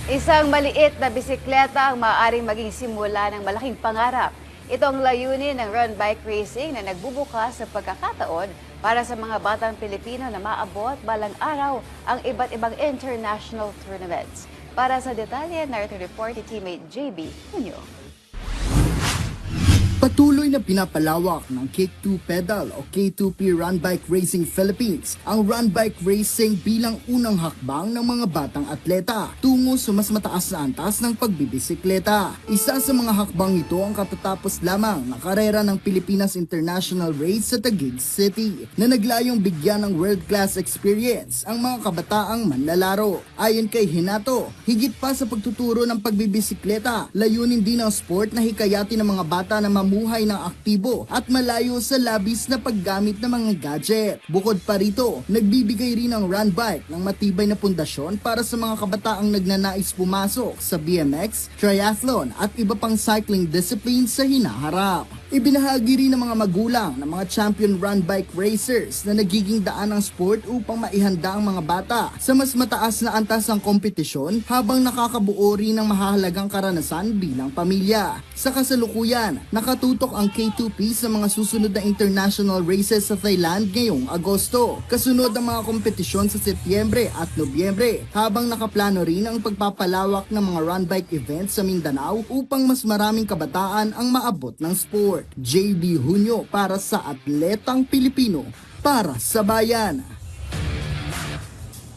Isang maliit na bisikleta ang maaaring maging simula ng malaking pangarap. Ito ang layunin ng Run Bike Racing na nagbubukas sa pagkakataon para sa mga batang Pilipino na maabot balang araw ang iba't ibang international tournaments. Para sa detalye, narito report ni teammate JB Junio. Patuloy na pinapalawak ng Kick2 Pedal o K2P Run Bike Racing Philippines ang Run Bike Racing bilang unang hakbang ng mga batang atleta tungo sa mas mataas na antas ng pagbibisikleta. Isa sa mga hakbang ito ang katatapos lamang na karera ng Pilipinas International Race sa Taguig City na naglayong bigyan ng world-class experience ang mga kabataang manlalaro. Ayon kay Hinato, higit pa sa pagtuturo ng pagbibisikleta, layunin din ng sport na hikayatin ng mga bata na mamuhay ng aktibo at malayo sa labis na paggamit ng mga gadget. Bukod pa rito, nagbibigay rin ang Run Bike ng matibay na pundasyon para sa mga kabataang nagnanais pumasok sa BMX, triathlon at iba pang cycling disciplines sa hinaharap. Ibinahagi rin ng mga magulang ng mga champion run bike racers na nagiging daan ng sport upang maihanda ang mga bata sa mas mataas na antas ng kompetisyon habang nakakabuo rin ng mahahalagang karanasan bilang pamilya. Sa kasalukuyan, nakatutok ang K2P sa mga susunod na international races sa Thailand ngayong Agosto. Kasunod ang mga kompetisyon sa Setyembre at Nobyembre, habang nakaplano rin ang pagpapalawak ng mga run bike events sa Mindanao upang mas maraming kabataan ang maabot ng sport. JB Junio para sa Atletang Pilipino, para sa Bayan.